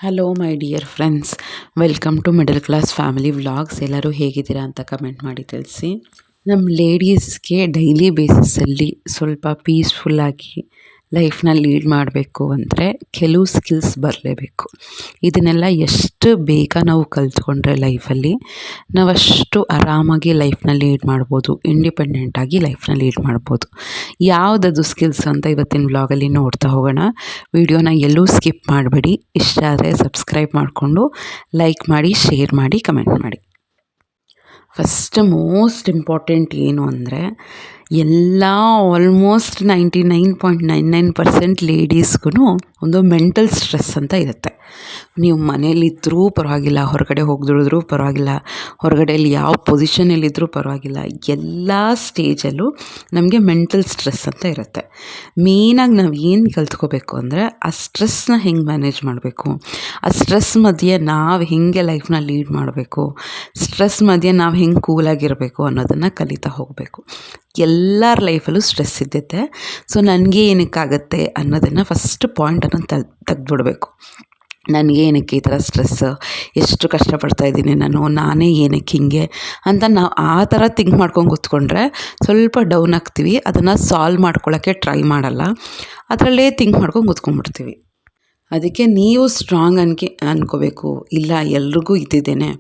Hello my dear friends, welcome to middle class family vlogs. ಎಲ್ಲರೂ ಹೇಗಿದ್ದೀರಾ ಅಂತ comment ಮಾಡಿ ತಿಳಿಸಿ. ನಮ್ಮ ಲೇಡೀಸ್ಗೆ ಡೈಲಿ ಬೇಸಿಸಲ್ಲಿ ಸ್ವಲ್ಪ ಪೀಸ್ಫುಲ್ಲಾಗಿ ಲೈಫ್ನ ಲೀಡ್ ಮಾಡಬೇಕು ಅಂದರೆ ಕೆಲವು ಸ್ಕಿಲ್ಸ್ ಬರಲೇಬೇಕು. ಇದನ್ನೆಲ್ಲ ಎಷ್ಟು ಬೇಗ ನಾವು ಕಲ್ತ್ಕೊಂಡ್ರೆ ಲೈಫಲ್ಲಿ ನಾವಷ್ಟು ಆರಾಮಾಗಿ ಲೈಫ್ನ ಲೀಡ್ ಮಾಡ್ಬೋದು, ಇಂಡಿಪೆಂಡೆಂಟಾಗಿ ಲೈಫ್ನ ಲೀಡ್ ಮಾಡ್ಬೋದು. ಯಾವುದದು ಸ್ಕಿಲ್ಸ್ ಅಂತ ಇವತ್ತಿನ ವ್ಲಾಗಲ್ಲಿ ನೋಡ್ತಾ ಹೋಗೋಣ. ವಿಡಿಯೋನ ಎಲ್ಲೂ ಸ್ಕಿಪ್ ಮಾಡಬೇಡಿ. ಇಷ್ಟ ಆದರೆ ಸಬ್ಸ್ಕ್ರೈಬ್ ಮಾಡಿಕೊಂಡು ಲೈಕ್ ಮಾಡಿ, ಶೇರ್ ಮಾಡಿ, ಕಮೆಂಟ್ ಮಾಡಿ. ಫಸ್ಟ್ ಮೋಸ್ಟ್ ಇಂಪಾರ್ಟೆಂಟ್ ಏನು ಅಂದರೆ ಆಲ್ಮೋಸ್ಟ್ 99.99% ಲೇಡೀಸ್ಗೂ ಒಂದು ಮೆಂಟಲ್ ಸ್ಟ್ರೆಸ್ ಅಂತ ಇರುತ್ತೆ. ನೀವು ಮನೇಲಿದ್ದರೂ ಪರವಾಗಿಲ್ಲ, ಹೊರಗಡೆ ಹೋಗಿ ದುಡಿದ್ರೂ ಪರವಾಗಿಲ್ಲ, ಹೊರಗಡೆಯಲ್ಲಿ ಯಾವ ಪೊಸಿಷನಲ್ಲಿದ್ದರೂ ಪರವಾಗಿಲ್ಲ, ಎಲ್ಲ ಸ್ಟೇಜಲ್ಲೂ ನಮಗೆ ಮೆಂಟಲ್ ಸ್ಟ್ರೆಸ್ ಅಂತ ಇರುತ್ತೆ. ಮೇಯ್ನಾಗಿ ನಾವು ಏನು ಕಲ್ತ್ಕೋಬೇಕು ಅಂದರೆ ಆ ಸ್ಟ್ರೆಸ್ನ ಹೆಂಗೆ ಮ್ಯಾನೇಜ್ ಮಾಡಬೇಕು, ಆ ಸ್ಟ್ರೆಸ್ ಮಧ್ಯೆ ನಾವು ಹೆಂಗೆ ಲೈಫ್ನ ಲೀಡ್ ಮಾಡಬೇಕು, ಸ್ಟ್ರೆಸ್ ಮಧ್ಯೆ ನಾವು ಹೆಂಗೆ ಕೂಲಾಗಿರಬೇಕು ಅನ್ನೋದನ್ನು ಕಲಿತಾ ಹೋಗಬೇಕು. ಎಲ್ಲರ ಲೈಫಲ್ಲೂ ಸ್ಟ್ರೆಸ್ ಇದ್ದೈತೆ. ಸೊ ನನಗೆ ಏನಕ್ಕಾಗತ್ತೆ ಅನ್ನೋದನ್ನು ಫಸ್ಟ್ ಪಾಯಿಂಟನ್ನು ತೆಗೆದುಬಿಡ್ಬೇಕು. ನನಗೆ ಏನಕ್ಕೆ ಈ ಥರ ಸ್ಟ್ರೆಸ್, ಎಷ್ಟು ಕಷ್ಟಪಡ್ತಾಯಿದ್ದೀನಿ ನಾನೇ ಏನಕ್ಕೆ ಹಿಂಗೆ ಅಂತ ನಾವು ಆ ಥರ ಥಿಂಕ್ ಮಾಡ್ಕೊಂಡು ಕೂತ್ಕೊಂಡ್ರೆ ಸ್ವಲ್ಪ ಡೌನ್ ಆಗ್ತೀವಿ. ಅದನ್ನು ಸಾಲ್ವ್ ಮಾಡ್ಕೊಳ್ಳೋಕ್ಕೆ ಟ್ರೈ ಮಾಡಲ್ಲ, ಅದರಲ್ಲೇ ಥಿಂಕ್ ಮಾಡ್ಕೊಂಡು ಕೂತ್ಕೊಂಡ್ಬಿಡ್ತೀವಿ. ಅದಕ್ಕೆ ನೀವು ಸ್ಟ್ರಾಂಗ್ ಅನ್ಕೋಬೇಕು. ಇಲ್ಲ, ಎಲ್ರಿಗೂ ಇದ್ದಿದ್ದೇನೆ,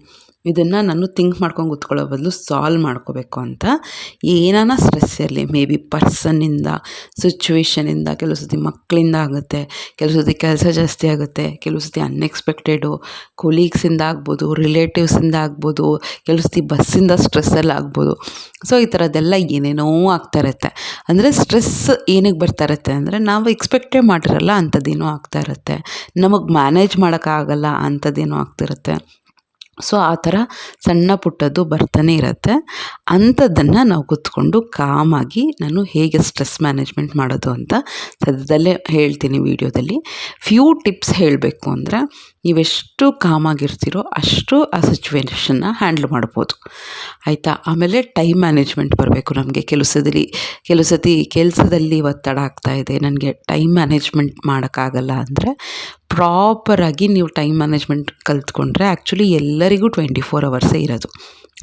ಇದನ್ನು ನಾನು ಥಿಂಕ್ ಮಾಡ್ಕೊಂಡು ಕೂತ್ಕೊಳ್ಳೋ ಬದಲು ಸಾಲ್ವ್ ಮಾಡ್ಕೋಬೇಕು ಅಂತ. ಏನಾನ ಸ್ಟ್ರೆಸ್ ಇರಲಿ, ಮೇ ಬಿ ಪರ್ಸನ್ನಿಂದ, ಸಿಚುವೇಷನಿಂದ, ಕೆಲವು ಸತಿ ಮಕ್ಕಳಿಂದ ಆಗುತ್ತೆ, ಕೆಲವು ಸತಿ ಕೆಲಸ ಜಾಸ್ತಿ ಆಗುತ್ತೆ, ಕೆಲವು ಸತಿ ಅನ್ಎಕ್ಸ್ಪೆಕ್ಟೆಡು ಕೊಲೀಗ್ಸಿಂದ ಆಗ್ಬೋದು, ರಿಲೇಟಿವ್ಸಿಂದ ಆಗ್ಬೋದು, ಕೆಲವು ಸತಿ ಬಸ್ಸಿಂದ ಸ್ಟ್ರೆಸ್ಸಲ್ಲಿ ಆಗ್ಬೋದು. ಸೊ ಈ ಥರದ್ದೆಲ್ಲ ಏನೇನೋ ಆಗ್ತಾ ಇರುತ್ತೆ. ಅಂದರೆ ಸ್ಟ್ರೆಸ್ ಏನಕ್ಕೆ ಬರ್ತಾ ಇರುತ್ತೆ ಅಂದರೆ ನಾವು ಎಕ್ಸ್ಪೆಕ್ಟೇ ಮಾಡಿರಲ್ಲ ಅಂಥದ್ದೇನೋ ಆಗ್ತಾ ಇರುತ್ತೆ, ನಮಗೆ ಮ್ಯಾನೇಜ್ ಮಾಡೋಕ್ಕಾಗಲ್ಲ ಅಂಥದ್ದೇನೋ ಆಗ್ತಿರುತ್ತೆ. ಸೊ ಆ ಥರ ಸಣ್ಣ ಪುಟ್ಟದ್ದು ಬರ್ತಾನೆ ಇರುತ್ತೆ. ಅಂಥದ್ದನ್ನು ನಾವು ಕೂತ್ಕೊಂಡು ಕಾಮಾಗಿ ನಾನು ಹೇಗೆ ಸ್ಟ್ರೆಸ್ ಮ್ಯಾನೇಜ್ಮೆಂಟ್ ಮಾಡೋದು ಅಂತ ಸದ್ಯದಲ್ಲೇ ಹೇಳ್ತೀನಿ ವಿಡಿಯೋದಲ್ಲಿ. ಫ್ಯೂ ಟಿಪ್ಸ್ ಹೇಳಬೇಕು ಅಂದರೆ ನೀವೆಷ್ಟು ಕಾಮಾಗಿರ್ತೀರೋ ಅಷ್ಟು ಆ ಸಿಚುವೇಷನ್ನ ಹ್ಯಾಂಡ್ಲ್ ಮಾಡ್ಬೋದು, ಆಯಿತಾ. ಆಮೇಲೆ ಟೈಮ್ ಮ್ಯಾನೇಜ್ಮೆಂಟ್ ಬರಬೇಕು ನಮಗೆ. ಕೆಲವು ಸತಿ ಕೆಲಸದಲ್ಲಿ ಒತ್ತಡ ಆಗ್ತಾಯಿದೆ, ನನಗೆ ಟೈಮ್ ಮ್ಯಾನೇಜ್ಮೆಂಟ್ ಮಾಡೋಕ್ಕಾಗಲ್ಲ ಅಂದರೆ ಪ್ರಾಪರಾಗಿ ನೀವು ಟೈಮ್ ಮ್ಯಾನೇಜ್ಮೆಂಟ್ ಕಲ್ತ್ಕೊಂಡ್ರೆ ಆ್ಯಕ್ಚುಲಿ ಎಲ್ಲರಿಗೂ 24 ಅವರ್ಸೇ ಇರೋದು,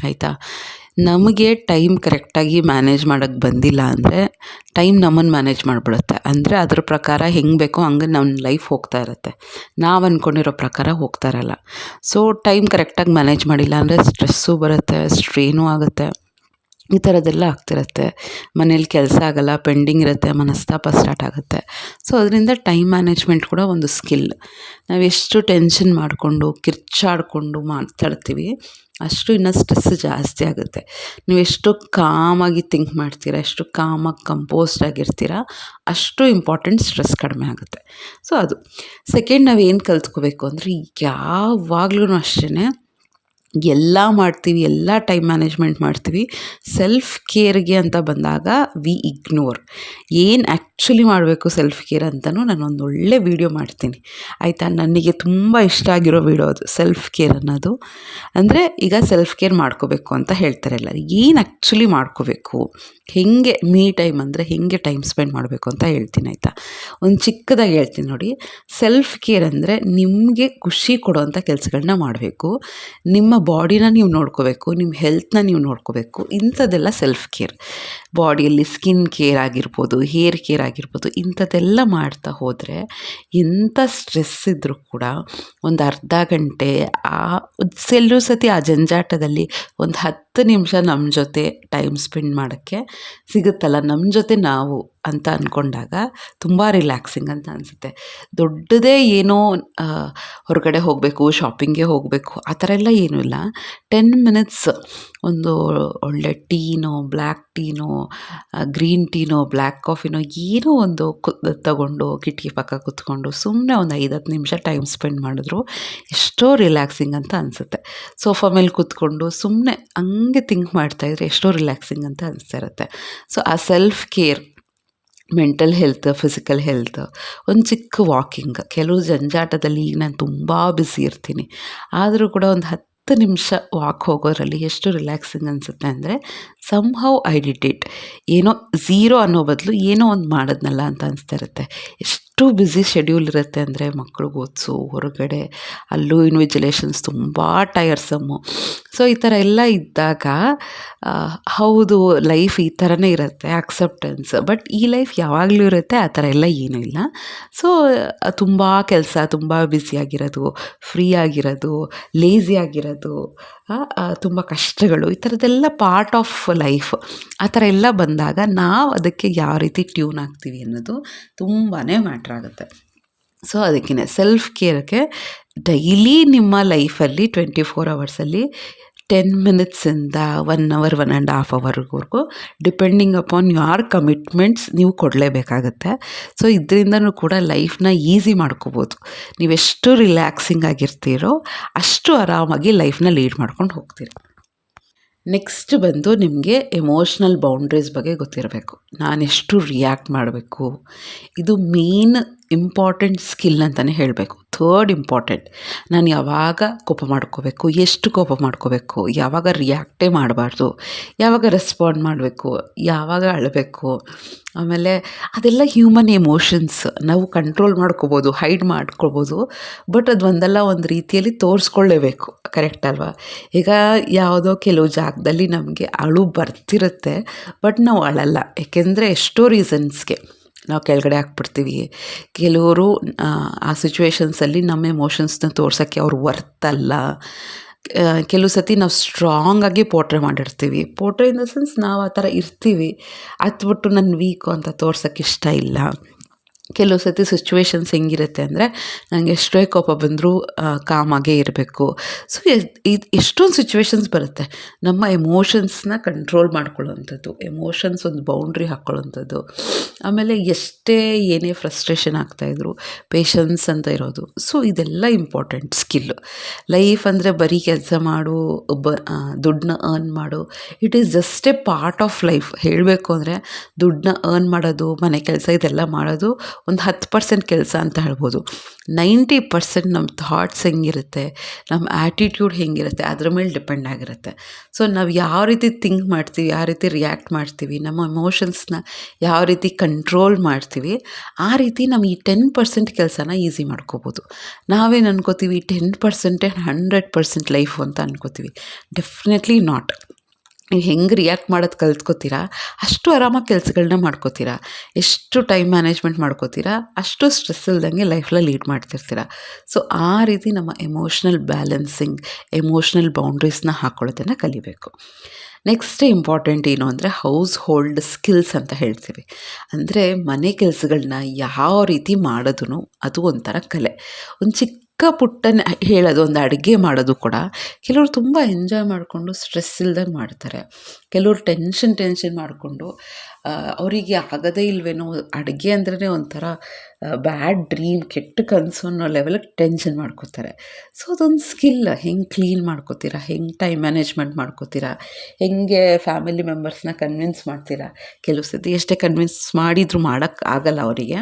ಆಯಿತಾ. ನಮಗೆ ಟೈಮ್ ಕರೆಕ್ಟಾಗಿ ಮ್ಯಾನೇಜ್ ಮಾಡೋಕ್ಕೆ ಬಂದಿಲ್ಲ ಅಂದರೆ ಟೈಮ್ ನಮ್ಮನ್ನು ಮ್ಯಾನೇಜ್ ಮಾಡಿಬಿಡುತ್ತೆ. ಅಂದರೆ ಅದ್ರ ಪ್ರಕಾರ ಹೆಂಗೆ ಬೇಕೋ ಹಂಗೆ ನಮ್ಮ ಲೈಫ್ ಹೋಗ್ತಾ ಇರುತ್ತೆ, ನಾವು ಅಂದ್ಕೊಂಡಿರೋ ಪ್ರಕಾರ ಹೋಗ್ತಾ ಇರಲ್ಲ. ಸೊ ಟೈಮ್ ಕರೆಕ್ಟಾಗಿ ಮ್ಯಾನೇಜ್ ಮಾಡಿಲ್ಲ ಅಂದರೆ ಸ್ಟ್ರೆಸ್ಸು ಬರುತ್ತೆ, ಸ್ಟ್ರೇನೂ ಆಗುತ್ತೆ, ಈ ಥರದ್ದೆಲ್ಲ ಆಗ್ತಿರುತ್ತೆ. ಮನೇಲಿ ಕೆಲಸ ಆಗೋಲ್ಲ, ಪೆಂಡಿಂಗ್ ಇರುತ್ತೆ, ಮನಸ್ತಾಪ ಸ್ಟಾರ್ಟ್ ಆಗುತ್ತೆ. ಸೊ ಅದರಿಂದ ಟೈಮ್ ಮ್ಯಾನೇಜ್ಮೆಂಟ್ ಕೂಡ ಒಂದು ಸ್ಕಿಲ್. ನಾವು ಎಷ್ಟು ಟೆನ್ಷನ್ ಮಾಡಿಕೊಂಡು ಕಿರ್ಚಾಡಿಕೊಂಡು ಮಾತಾಡ್ತೀವಿ ಅಷ್ಟು ಇನ್ನೂ ಸ್ಟ್ರೆಸ್ ಜಾಸ್ತಿ ಆಗುತ್ತೆ. ನೀವು ಎಷ್ಟು ಕಾಮಾಗಿ ಥಿಂಕ್ ಮಾಡ್ತೀರಾ, ಎಷ್ಟು ಕಾಮಾಗಿ ಕಂಪೋಸ್ಡ್ ಆಗಿರ್ತೀರ, ಅಷ್ಟು ಇಂಪಾರ್ಟೆಂಟ್ ಸ್ಟ್ರೆಸ್ ಕಡಿಮೆ ಆಗುತ್ತೆ. ಸೊ ಅದು ಸೆಕೆಂಡ್. ನಾವು ಏನು ಕಲ್ತ್ಕೋಬೇಕು ಅಂದರೆ ಯಾವಾಗಲೂ ಅಷ್ಟೇ ಎಲ್ಲ ಮಾಡ್ತೀವಿ, ಎಲ್ಲ ಟೈಮ್ ಮ್ಯಾನೇಜ್ಮೆಂಟ್ ಮಾಡ್ತೀವಿ, ಸೆಲ್ಫ್ ಕೇರ್ಗೆ ಅಂತ ಬಂದಾಗ ವಿ ಇಗ್ನೋರ್. ಏನು ಆ್ಯಕ್ಚುಲಿ ಮಾಡಬೇಕು ಸೆಲ್ಫ್ ಕೇರ್ ಅಂತಲೂ ನಾನೊಂದು ಒಳ್ಳೆ ವೀಡಿಯೋ ಮಾಡ್ತೀನಿ, ಆಯಿತಾ. ನನಗೆ ತುಂಬ ಇಷ್ಟ ಆಗಿರೋ ವೀಡಿಯೋ ಅದು, ಸೆಲ್ಫ್ ಕೇರ್ ಅನ್ನೋದು. ಅಂದರೆ ಈಗ ಸೆಲ್ಫ್ ಕೇರ್ ಮಾಡ್ಕೋಬೇಕು ಅಂತ ಹೇಳ್ತಾರೆ ಎಲ್ಲರೂ. ಏನು ಆ್ಯಕ್ಚುಲಿ ಮಾಡ್ಕೋಬೇಕು, ಹೆಂಗೆ ಮೀ ಟೈಮ್ ಅಂದರೆ ಹೆಂಗೆ ಟೈಮ್ ಸ್ಪೆಂಡ್ ಮಾಡಬೇಕು ಅಂತ ಹೇಳ್ತೀನಿ, ಆಯಿತಾ. ಒಂದು ಚಿಕ್ಕದಾಗಿ ಹೇಳ್ತೀನಿ ನೋಡಿ. ಸೆಲ್ಫ್ ಕೇರ್ ಅಂದರೆ ನಿಮಗೆ ಖುಷಿ ಕೊಡೋವಂಥ ಕೆಲಸಗಳನ್ನ ಮಾಡಬೇಕು, ನಿಮ್ಮ ಬಾಡಿನ ನೀವು ನೋಡ್ಕೋಬೇಕು, ನಿಮ್ಮ ಹೆಲ್ತ್ನ ನೀವು ನೋಡ್ಕೋಬೇಕು. ಇಂಥದ್ದೆಲ್ಲ ಸೆಲ್ಫ್ ಕೇರ್. ಬಾಡಿಯಲ್ಲಿ ಸ್ಕಿನ್ ಕೇರ್ ಆಗಿರ್ಬೋದು, ಹೇರ್ ಕೇರ್ ಆಗಿರ್ಬೋದು, ಇಂಥದ್ದೆಲ್ಲ ಮಾಡ್ತಾ ಹೋದರೆ ಎಂಥ ಸ್ಟ್ರೆಸ್ ಇದ್ದರೂ ಕೂಡ ಒಂದು ಅರ್ಧ ಗಂಟೆ ಎಲ್ಲೂ ಸತಿ ಆ ಜಂಜಾಟದಲ್ಲಿ ಒಂದು 10 ನಿಮಿಷ ನಮ್ಮ ಜೊತೆ ಟೈಮ್ ಸ್ಪೆಂಡ್ ಮಾಡೋಕ್ಕೆ ಸಿಗುತ್ತಲ್ಲ, ನಮ್ಮ ಜೊತೆ ನಾವು ಅಂತ ಅಂದ್ಕೊಂಡಾಗ ತುಂಬ ರಿಲ್ಯಾಕ್ಸಿಂಗ್ ಅಂತ ಅನಿಸುತ್ತೆ. ದೊಡ್ಡದೇ ಏನೋ ಹೊರಗಡೆ ಹೋಗಬೇಕು, ಶಾಪಿಂಗ್ಗೆ ಹೋಗಬೇಕು ಆ ಥರ ಎಲ್ಲ ಏನೂ ಇಲ್ಲ. 10 ಮಿನಿಟ್ಸ್ ಒಂದು ಒಳ್ಳೆ ಟೀನೋ, ಬ್ಲ್ಯಾಕ್ ಟೀನೋ, ಗ್ರೀನ್ ಟೀನೋ, ಬ್ಲ್ಯಾಕ್ ಕಾಫಿನೋ ಏನೋ ಒಂದು ತಗೊಂಡು ಕಿಟಕಿ ಪಕ್ಕ ಕೂತ್ಕೊಂಡು ಸುಮ್ಮನೆ ಒಂದು 5-10 ನಿಮಿಷ ಟೈಮ್ ಸ್ಪೆಂಡ್ ಮಾಡಿದ್ರು ಎಷ್ಟೋ ರಿಲ್ಯಾಕ್ಸಿಂಗ್ ಅಂತ ಅನಿಸುತ್ತೆ. ಸೋಫಾ ಮೇಲೆ ಕೂತ್ಕೊಂಡು ಸುಮ್ಮನೆ ಹಂಗೆ ಥಿಂಕ್ ಮಾಡ್ತಾಯಿದ್ರೆ ಎಷ್ಟೋ ರಿಲ್ಯಾಕ್ಸಿಂಗ್ ಅಂತ ಅನಿಸ್ತಾ ಇರುತ್ತೆ. ಸೊ ಆ self care, mental health, physical health, ಒಂದು ಚಿಕ್ಕ ವಾಕಿಂಗ್. ಕೆಲವು ಜಂಜಾಟದಲ್ಲಿ ಈಗ ನಾನು ತುಂಬ ಬ್ಯುಸಿ ಇರ್ತೀನಿ, ಆದರೂ ಕೂಡ ಒಂದು 10 ನಿಮಿಷ ವಾಕ್ ಹೋಗೋದ್ರಲ್ಲಿ ಎಷ್ಟು ರಿಲ್ಯಾಕ್ಸಿಂಗ್ ಅನಿಸುತ್ತೆ ಅಂದರೆ ಸಮ್ಹೌ ಐ ಡಿಡ್ ಇಟ್. ಏನೋ ಝೀರೋ ಅನ್ನೋ ಬದಲು ಏನೋ ಒಂದು ಮಾಡಿದ್ನಲ್ಲ ಅಂತ ಅನಿಸ್ತಾ ಇರುತ್ತೆ. ಎಷ್ಟು ಎಷ್ಟು ಬ್ಯುಸಿ ಶೆಡ್ಯೂಲ್ ಇರುತ್ತೆ ಅಂದರೆ ಮಕ್ಳಿಗೆ ಓದಿಸು, ಹೊರಗಡೆ ಅಲ್ಲೂ ಇನ್ವಿಜಿಲೇಷನ್ಸ್ ತುಂಬ ಟಯರ್ಸಮ್ಮು. ಸೊ ಈ ಥರ ಎಲ್ಲ ಇದ್ದಾಗ ಹೌದು ಲೈಫ್ ಈ ಥರನೇ ಇರುತ್ತೆ, ಆಕ್ಸೆಪ್ಟೆನ್ಸ್. ಬಟ್ ಈ ಲೈಫ್ ಯಾವಾಗಲೂ ಇರುತ್ತೆ, ಆ ಥರ ಎಲ್ಲ ಏನೂ ಇಲ್ಲ. ಸೊ ತುಂಬ ಕೆಲಸ, ತುಂಬ ಬ್ಯುಸಿಯಾಗಿರೋದು, ಫ್ರೀ ಆಗಿರೋದು, ಲೇಝಿ ಆಗಿರೋದು, ತುಂಬ ಕಷ್ಟಗಳು, ಈ ಥರದ್ದೆಲ್ಲ ಪಾರ್ಟ್ ಆಫ್ ಲೈಫ್. ಆ ಥರ ಎಲ್ಲ ಬಂದಾಗ ನಾವು ಅದಕ್ಕೆ ಯಾವ ರೀತಿ ಟ್ಯೂನ್ ಆಗ್ತೀವಿ ಅನ್ನೋದು ತುಂಬಾ ಮ್ಯಾಟ್ರ್ ಆಗುತ್ತೆ. ಸೊ ಅದಕ್ಕೇ ಸೆಲ್ಫ್ ಕೇರ್ಗೆ ಡೈಲಿ ನಿಮ್ಮ ಲೈಫಲ್ಲಿ 24 ಅವರ್ಸಲ್ಲಿ 10 ಮಿನಿಟ್ಸಿಂದ 1 ಅವರ್ 1.5 ಅವರ್ವರೆಗೂ ಡಿಪೆಂಡಿಂಗ್ ಅಪಾನ್ ಯುವರ್ ಕಮಿಟ್ಮೆಂಟ್ಸ್ ನೀವು ಕೊಡಲೇಬೇಕಾಗತ್ತೆ. ಸೊ ಇದರಿಂದನೂ ಕೂಡ ಲೈಫ್ನ ಈಸಿ ಮಾಡ್ಕೋಬೋದು. ನೀವೆಷ್ಟು ರಿಲ್ಯಾಕ್ಸಿಂಗ್ ಆಗಿರ್ತೀರೋ ಅಷ್ಟು ಆರಾಮಾಗಿ ಲೈಫ್ನ ಲೀಡ್ ಮಾಡ್ಕೊಂಡು ಹೋಗ್ತೀರಿ. ನೆಕ್ಸ್ಟ್ ಬಂದು ನಿಮಗೆ ಎಮೋಷ್ನಲ್ ಬೌಂಡ್ರೀಸ್ ಬಗ್ಗೆ ಗೊತ್ತಿರಬೇಕು. ನಾನೆಷ್ಟು ರಿಯಾಕ್ಟ್ ಮಾಡಬೇಕು, ಇದು ಮೇನ್ ಇಂಪಾರ್ಟೆಂಟ್ ಸ್ಕಿಲ್ ಅಂತಲೇ ಹೇಳಬೇಕು. ಥರ್ಡ್ ಇಂಪಾರ್ಟೆಂಟ್, ನಾನು ಯಾವಾಗ ಕೋಪ ಮಾಡ್ಕೋಬೇಕು, ಎಷ್ಟು ಕೋಪ ಮಾಡ್ಕೋಬೇಕು, ಯಾವಾಗ ರಿಯಾಕ್ಟೇ ಮಾಡಬಾರ್ದು, ಯಾವಾಗ ರೆಸ್ಪಾಂಡ್ ಮಾಡಬೇಕು, ಯಾವಾಗ ಅಳಬೇಕು. ಆಮೇಲೆ ಅದೆಲ್ಲ ಹ್ಯೂಮನ್ ಎಮೋಷನ್ಸ್. ನಾವು ಕಂಟ್ರೋಲ್ ಮಾಡ್ಕೋಬೋದು, ಹೈಡ್ ಮಾಡ್ಕೊಬೋದು, ಬಟ್ ಅದು ಒಂದಲ್ಲ ಒಂದು ರೀತಿಯಲ್ಲಿ ತೋರಿಸ್ಕೊಳ್ಳೇಬೇಕು. ಕರೆಕ್ಟ್ ಅಲ್ವಾ? ಈಗ ಯಾವುದೋ ಕೆಲವು ಜಾಗದಲ್ಲಿ ನಮಗೆ ಅಳು ಬರ್ತಿರುತ್ತೆ, ಬಟ್ ನಾವು ಅಳಲ್ಲ. ಏಕೆಂದರೆ ಎಷ್ಟೋ ರೀಸನ್ಸ್ಗೆ ನಾವು ಕೆಳಗಡೆ ಹಾಕ್ಬಿಡ್ತೀವಿ. ಕೆಲವರು ಆ ಸಿಚುವೇಶನ್ಸಲ್ಲಿ ನಮ್ಮ ಎಮೋಷನ್ಸ್ನ ತೋರ್ಸೋಕ್ಕೆ ಅವ್ರು ವರ್ತ್ ಅಲ್ಲ. ಕೆಲವು ಸತಿ ನಾವು ಸ್ಟ್ರಾಂಗಾಗಿ ಪೋರ್ಟ್ರೇ ಮಾಡಿರ್ತೀವಿ. ಪೋರ್ಟ್ರೇ ಇನ್ ದ ಸೆನ್ಸ್ ನಾವು ಆ ಥರ ಇರ್ತೀವಿ, ಅತ್ಬಿಟ್ಟು ನಾನು ವೀಕು ಅಂತ ತೋರ್ಸೋಕ್ಕೆ ಇಷ್ಟ ಇಲ್ಲ. ಕೆಲವು ಸತಿ ಸಿಚುವೇಶನ್ಸ್ ಹೆಂಗಿರುತ್ತೆ ಅಂದರೆ ನನಗೆ ಎಷ್ಟೇ ಕೋಪ ಬಂದರೂ ಕಾಮಾಗೇ ಇರಬೇಕು. ಸೊ ಎಷ್ಟೊಂದು ಸಿಚುವೇಶನ್ಸ್ ಬರುತ್ತೆ. ನಮ್ಮ ಎಮೋಷನ್ಸ್ನ ಕಂಟ್ರೋಲ್ ಮಾಡ್ಕೊಳ್ಳೋವಂಥದ್ದು, ಎಮೋಷನ್ಸ್ ಒಂದು ಬೌಂಡ್ರಿ ಹಾಕ್ಕೊಳ್ಳೋವಂಥದ್ದು. ಆಮೇಲೆ ಎಷ್ಟೇ ಏನೇ ಫ್ರಸ್ಟ್ರೇಷನ್ ಆಗ್ತಾಯಿದ್ರು ಪೇಷನ್ಸ್ ಅಂತ ಇರೋದು. ಸೊ ಇದೆಲ್ಲ ಇಂಪಾರ್ಟೆಂಟ್ ಸ್ಕಿಲ್ಲು. ಲೈಫ್ ಅಂದರೆ ಬರೀ ಕೆಲಸ ಮಾಡು, ದುಡ್ಡನ್ನ ಅರ್ನ್ ಮಾಡು, it is just A part of life. ಹೇಳಬೇಕು ಅಂದರೆ ದುಡ್ಡನ್ನ ಅರ್ನ್ ಮಾಡೋದು, ಮನೆ ಕೆಲಸ ಇದೆಲ್ಲ ಮಾಡೋದು ಒಂದು 10% ಕೆಲಸ ಅಂತ ಹೇಳ್ಬೋದು. 90% ನಮ್ಮ ಥಾಟ್ಸ್ ಹೆಂಗಿರುತ್ತೆ, ನಮ್ಮ ಆ್ಯಟಿಟ್ಯೂಡ್ ಹೆಂಗಿರುತ್ತೆ, ಅದ್ರ ಮೇಲೆ ಡಿಪೆಂಡ್ ಆಗಿರುತ್ತೆ. ಸೊ ನಾವು ಯಾವ ರೀತಿ ಥಿಂಕ್ ಮಾಡ್ತೀವಿ, ಯಾವ ರೀತಿ ರಿಯಾಕ್ಟ್ ಮಾಡ್ತೀವಿ, ನಮ್ಮ ಎಮೋಷನ್ಸ್ನ ಯಾವ ರೀತಿ ಕಂಟ್ರೋಲ್ ಮಾಡ್ತೀವಿ, ಆ ರೀತಿ ನಾವು ಈ 10% ಕೆಲಸನ ಈಸಿ ಮಾಡ್ಕೋಬೋದು. ನಾವೇನು ಅನ್ಕೋತೀವಿ 10% 100% ಲೈಫು ಅಂತ ಅನ್ಕೋತೀವಿ. Definitely not. ನೀವು ಹೆಂಗೆ ರಿಯಾಕ್ಟ್ ಮಾಡೋದು ಕಲ್ತ್ಕೋತೀರಾ ಅಷ್ಟು ಆರಾಮಾಗಿ ಕೆಲಸಗಳನ್ನ ಮಾಡ್ಕೋತೀರಾ. ಎಷ್ಟು ಟೈಮ್ ಮ್ಯಾನೇಜ್ಮೆಂಟ್ ಮಾಡ್ಕೋತೀರಾ ಅಷ್ಟು ಸ್ಟ್ರೆಸ್ ಇಲ್ದಂಗೆ ಲೈಫ್ನ ಲೀಡ್ ಮಾಡ್ತಿರ್ತೀರ. ಸೊ ಆ ರೀತಿ ನಮ್ಮ ಎಮೋಷ್ನಲ್ ಬ್ಯಾಲೆನ್ಸಿಂಗ್, ಎಮೋಷ್ನಲ್ ಬೌಂಡ್ರೀಸ್ನ ಹಾಕ್ಕೊಳ್ಳೋದನ್ನು ಕಲಿಬೇಕು. ನೆಕ್ಸ್ಟ್ ಇಂಪಾರ್ಟೆಂಟ್ ಏನು ಅಂದರೆ ಹೌಸ್ ಹೋಲ್ಡ್ ಸ್ಕಿಲ್ಸ್ ಅಂತ ಹೇಳ್ತೀವಿ. ಅಂದರೆ ಮನೆ ಕೆಲಸಗಳನ್ನ ಯಾವ ರೀತಿ ಮಾಡೋದು ಅದು ಒಂಥರ ಕಲೆ. ಒಂದು ಚಿಕ್ಕ ಪುಟ್ಟನ ಹೇಳೋದು, ಒಂದು ಅಡುಗೆ ಮಾಡೋದು ಕೂಡ ಕೆಲವರು ತುಂಬ ಎಂಜಾಯ್ ಮಾಡಿಕೊಂಡು ಸ್ಟ್ರೆಸ್ ಇಲ್ದಂಗೆ ಮಾಡ್ತಾರೆ. ಕೆಲವರು ಟೆನ್ಷನ್ ಮಾಡಿಕೊಂಡು ಅವರಿಗೆ ಆಗೋದೇ ಇಲ್ವೇನೋ, ಅಡುಗೆ ಅಂದ್ರೇ ಒಂಥರ ಬ್ಯಾಡ್ ಡ್ರೀಮ್, ಕೆಟ್ಟ ಕನಸು ಅನ್ನೋ ಲೆವೆಲಿಗೆ ಟೆನ್ಷನ್ ಮಾಡ್ಕೋತಾರೆ. ಸೊ ಅದೊಂದು ಸ್ಕಿಲ್. ಹೆಂಗೆ ಕ್ಲೀನ್ ಮಾಡ್ಕೋತೀರಾ, ಹೆಂಗೆ ಟೈಮ್ ಮ್ಯಾನೇಜ್ಮೆಂಟ್ ಮಾಡ್ಕೋತೀರಾ, ಹೆಂಗೆ ಫ್ಯಾಮಿಲಿ ಮೆಂಬರ್ಸ್ನ ಕನ್ವಿನ್ಸ್ ಮಾಡ್ತೀರಾ. ಕೆಲವು ಸತಿ ಎಷ್ಟೇ ಕನ್ವಿನ್ಸ್ ಮಾಡಿದರೂ ಮಾಡೋಕ್ಕಾಗಲ್ಲ ಅವರಿಗೆ.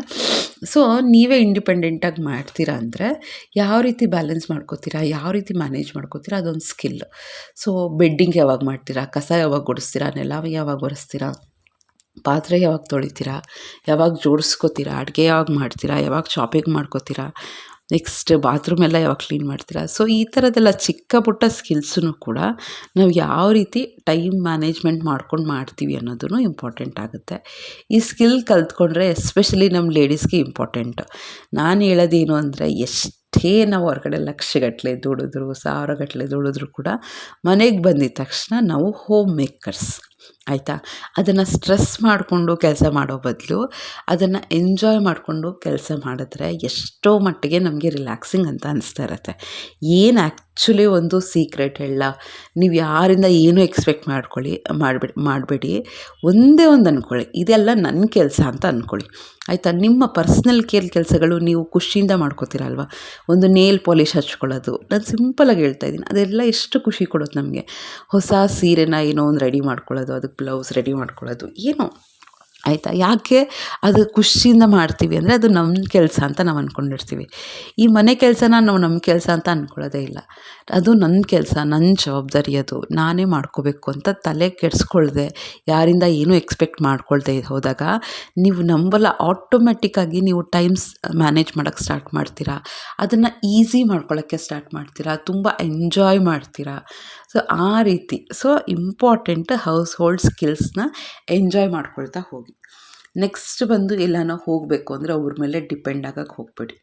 ಸೊ ನೀವೇ ಇಂಡಿಪೆಂಡೆಂಟಾಗಿ ಮಾಡ್ತೀರಾ ಅಂದರೆ ಯಾವ ರೀತಿ ಬ್ಯಾಲೆನ್ಸ್ ಮಾಡ್ಕೋತೀರಾ, ಯಾವ ರೀತಿ ಮ್ಯಾನೇಜ್ ಮಾಡ್ಕೋತೀರಾ, ಅದೊಂದು ಸ್ಕಿಲ್. ಸೊ ಬೆಡ್ಡಿಂಗ್ ಯಾವಾಗ ಮಾಡ್ತೀರಾ, ಕಸ ಯಾವಾಗ ಗುಡಿಸ್ತೀರಾ, ನೆಲ ಯಾವಾಗ ಒರೆಸ್ತೀರಾ, ಪಾತ್ರೆ ಯಾವಾಗ ತೊಳಿತೀರಾ, ಯಾವಾಗ ಜೋಡಿಸ್ಕೋತೀರಾ, ಅಡುಗೆ ಯಾವಾಗ ಮಾಡ್ತೀರಾ, ಯಾವಾಗ ಶಾಪಿಂಗ್ ಮಾಡ್ಕೋತೀರಾ, ನೆಕ್ಸ್ಟ್ ಬಾತ್ರೂಮ್ ಎಲ್ಲ ಯಾವಾಗ ಕ್ಲೀನ್ ಮಾಡ್ತೀರಾ. ಸೊ ಈ ಥರದ್ದೆಲ್ಲ ಚಿಕ್ಕ ಪುಟ್ಟ ಸ್ಕಿಲ್ಸೂ ಕೂಡ ನಾವು ಯಾವ ರೀತಿ ಟೈಮ್ ಮ್ಯಾನೇಜ್ಮೆಂಟ್ ಮಾಡ್ಕೊಂಡು ಮಾಡ್ತೀವಿ ಅನ್ನೋದು ಇಂಪಾರ್ಟೆಂಟ್ ಆಗುತ್ತೆ. ಈ ಸ್ಕಿಲ್ ಕಲ್ತ್ಕೊಂಡ್ರೆ ಎಸ್ಪೆಷಲಿ ನಮ್ಮ ಲೇಡೀಸ್ಗೆ ಇಂಪಾರ್ಟೆಂಟ್. ನಾನು ಹೇಳೋದೇನು ಅಂದರೆ ಎಷ್ಟೇ ನಾವು ಹೊರಗಡೆ ಲಕ್ಷಗಟ್ಟಲೆ ದುಡಿದ್ರು, ಸಾವಿರಗಟ್ಟಲೆ ದುಡಿದ್ರು ಕೂಡ ಮನೆಗೆ ಬಂದಿದ್ದ ತಕ್ಷಣ ನಾವು ಹೋಮ್ ಮೇಕರ್ಸ್. ಆಯಿತಾ? ಅದನ್ನು ಸ್ಟ್ರೆಸ್ ಮಾಡಿಕೊಂಡು ಕೆಲಸ ಮಾಡೋ ಬದಲು ಅದನ್ನು ಎಂಜಾಯ್ ಮಾಡಿಕೊಂಡು ಕೆಲಸ ಮಾಡಿದ್ರೆ ಎಷ್ಟೋ ಮಟ್ಟಿಗೆ ನಮಗೆ ರಿಲ್ಯಾಕ್ಸಿಂಗ್ ಅಂತ ಅನಿಸ್ತಾ ಇರುತ್ತೆ. ಏನು ಆ್ಯಕ್ಚುಲಿ ಒಂದು ಸೀಕ್ರೆಟ್ ಹೇಳ, ನೀವು ಯಾರಿಂದ ಏನೂ ಎಕ್ಸ್ಪೆಕ್ಟ್ ಮಾಡಬೇಡಿ. ಒಂದೇ ಒಂದು ಅಂದ್ಕೊಳ್ಳಿ, ಇದೆಲ್ಲ ನನ್ನ ಕೆಲಸ ಅಂತ ಅಂದ್ಕೊಳ್ಳಿ. ಆಯಿತಾ? ನಿಮ್ಮ ಪರ್ಸ್ನಲ್ ಕೆಲಸಗಳು ನೀವು ಖುಷಿಯಿಂದ ಮಾಡ್ಕೋತೀರಲ್ವ. ಒಂದು ನೇಲ್ ಪಾಲಿಷ್ ಹಚ್ಕೊಳ್ಳೋದು, ನಾನು ಸಿಂಪಲಾಗಿ ಹೇಳ್ತಾ ಇದ್ದೀನಿ, ಅದೆಲ್ಲ ಎಷ್ಟು ಖುಷಿ ಕೊಡೋದು ನಮಗೆ. ಹೊಸ ಸೀರೆನ ಏನೋ ಒಂದು ರೆಡಿ ಮಾಡ್ಕೊಳ್ಳೋದು, ಅದಕ್ಕೆ ಬ್ಲೌಸ್ ರೆಡಿ ಮಾಡ್ಕೊಳ್ಳೋದು, ಏನೋ ಆಯಿತಾ. ಯಾಕೆ ಅದು ಖುಷಿಯಿಂದ ಮಾಡ್ತೀವಿ ಅಂದರೆ ಅದು ನಮ್ಮ ಕೆಲಸ ಅಂತ ನಾವು ಅಂದ್ಕೊಂಡಿರ್ತೀವಿ. ಈ ಮನೆ ಕೆಲಸನ ನಾವು ನಮ್ಮ ಕೆಲಸ ಅಂತ ಅಂದ್ಕೊಳ್ಳೋದೇ ಇಲ್ಲ. ಅದು ನನ್ನ ಕೆಲಸ, ನನ್ನ ಜವಾಬ್ದಾರಿ, ಅದು ನಾನೇ ಮಾಡ್ಕೋಬೇಕು ಅಂತ ತಲೆ ಕೆಡಿಸ್ಕೊಳ್ದೆ, ಯಾರಿಂದ ಏನೂ ಎಕ್ಸ್ಪೆಕ್ಟ್ ಮಾಡ್ಕೊಳ್ದೆ ಹೋದಾಗ ನೀವು ನಂಬಲ್ಲ, ಆಟೋಮೆಟಿಕ್ಕಾಗಿ ನೀವು ಟೈಮ್ಸ್ ಮ್ಯಾನೇಜ್ ಮಾಡೋಕ್ಕೆ ಸ್ಟಾರ್ಟ್ ಮಾಡ್ತೀರಾ. ಅದನ್ನು ಈಸಿ ಮಾಡ್ಕೊಳ್ಳೋಕ್ಕೆ ಸ್ಟಾರ್ಟ್ ಮಾಡ್ತೀರಾ, ತುಂಬ ಎಂಜಾಯ್ ಮಾಡ್ತೀರಾ. ಸೊ ಆ ರೀತಿ ಇಂಪಾರ್ಟೆಂಟ್ ಹೌಸ್ ಹೋಲ್ಡ್ ಸ್ಕಿಲ್ಸ್ನ ಎಂಜಾಯ್ ಮಾಡ್ಕೊಳ್ತಾ ಹೋಗಿ. ನೆಕ್ಸ್ಟ್ ಬಂದು ಎಲ್ಲಾನ ಹೋಗಬೇಕು ಅಂದರೆ ಅವ್ರ ಮೇಲೆ ಡಿಪೆಂಡ್ ಆಗೋಕ್ಕೆ ಹೋಗಬೇಡಿ,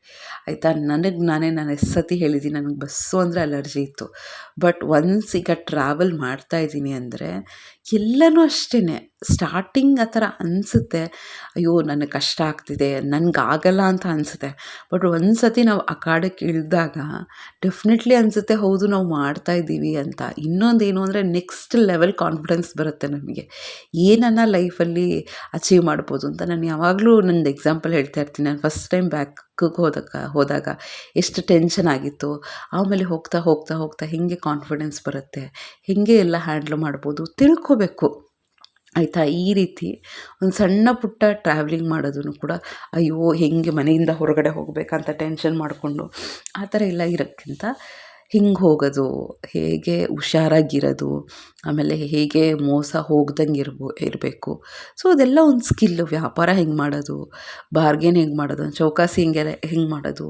ಆಯಿತಾ. ನಾನು ಎಷ್ಟು ಸತಿ ಹೇಳಿದ್ದೀನಿ, ನನಗೆ ಬಸ್ಸು ಅಂದರೆ ಅಲರ್ಜಿ ಇತ್ತು. ಬಟ್ ಒನ್ಸ್ ಈಗ ಟ್ರಾವೆಲ್ ಮಾಡ್ತಾಯಿದ್ದೀನಿ ಅಂದರೆ ಎಲ್ಲನೂ ಅಷ್ಟೇ, ಸ್ಟಾರ್ಟಿಂಗ್ ಆ ಥರ ಅನಿಸುತ್ತೆ, ಅಯ್ಯೋ ನನಗೆ ಕಷ್ಟ ಆಗ್ತಿದೆ, ನನಗಾಗಲ್ಲ ಅಂತ ಅನಿಸುತ್ತೆ. ಬಟ್ ಒಂದು ಸತಿ ನಾವು ಆ ಕಾಡಕ್ಕೆ ಇಳಿದಾಗ ಡೆಫಿನೆಟ್ಲಿ ಅನಿಸುತ್ತೆ, ಹೌದು ನಾವು ಮಾಡ್ತಾಯಿದ್ದೀವಿ ಅಂತ. ಇನ್ನೊಂದೇನು ಅಂದರೆ ನೆಕ್ಸ್ಟ್ ಲೆವೆಲ್ ಕಾನ್ಫಿಡೆನ್ಸ್ ಬರುತ್ತೆ ನಮಗೆ, ಏನನ್ನ ಲೈಫಲ್ಲಿ ಅಚೀವ್ ಮಾಡ್ಬೋದು ಅಂತ. ನಾನು ಯಾವಾಗಲೂ ನಂದು ಎಕ್ಸಾಂಪಲ್ ಹೇಳ್ತಾ ಇರ್ತೀನಿ. ನಾನು ಫಸ್ಟ್ ಟೈಮ್ ಬ್ಯಾಕಿಗೆ ಹೋದಾಗ ಎಷ್ಟು ಟೆನ್ಷನ್ ಆಗಿತ್ತು, ಆಮೇಲೆ ಹೋಗ್ತಾ ಹೋಗ್ತಾ ಹೋಗ್ತಾ ಹೇಗೆ ಕಾನ್ಫಿಡೆನ್ಸ್ ಬರುತ್ತೆ, ಹೇಗೆ ಎಲ್ಲ ಹ್ಯಾಂಡ್ಲ್ ಮಾಡ್ಬೋದು ತಿಳ್ಕೊಬೇಕು, ಆಯಿತಾ. ಈ ರೀತಿ ಒಂದು ಸಣ್ಣ ಪುಟ್ಟ ಟ್ರಾವೆಲಿಂಗ್ ಮಾಡೋದನ್ನು ಕೂಡ ಅಯ್ಯೋ ಹೇಗೆ ಮನೆಯಿಂದ ಹೊರಗಡೆ ಹೋಗಬೇಕಂತ ಟೆನ್ಷನ್ ಮಾಡಿಕೊಂಡು ಆ ಥರ ಎಲ್ಲ ಇರೋಕ್ಕಿಂತ ಹಿಂಗೆ ಹೋಗೋದು, ಹೇಗೆ ಹುಷಾರಾಗಿರೋದು, ಆಮೇಲೆ ಹೇಗೆ ಮೋಸ ಹೋಗ್ದಂಗೆ ಇರಬೇಕು. ಸೊ ಅದೆಲ್ಲ ಒಂದು ಸ್ಕಿಲ್ಲು. ವ್ಯಾಪಾರ ಹೆಂಗೆ ಮಾಡೋದು, ಬಾರ್ಗೇನ್ ಹೆಂಗೆ ಮಾಡೋದು, ಚೌಕಾಸಿ ಹೆಂಗೆ ಮಾಡೋದು,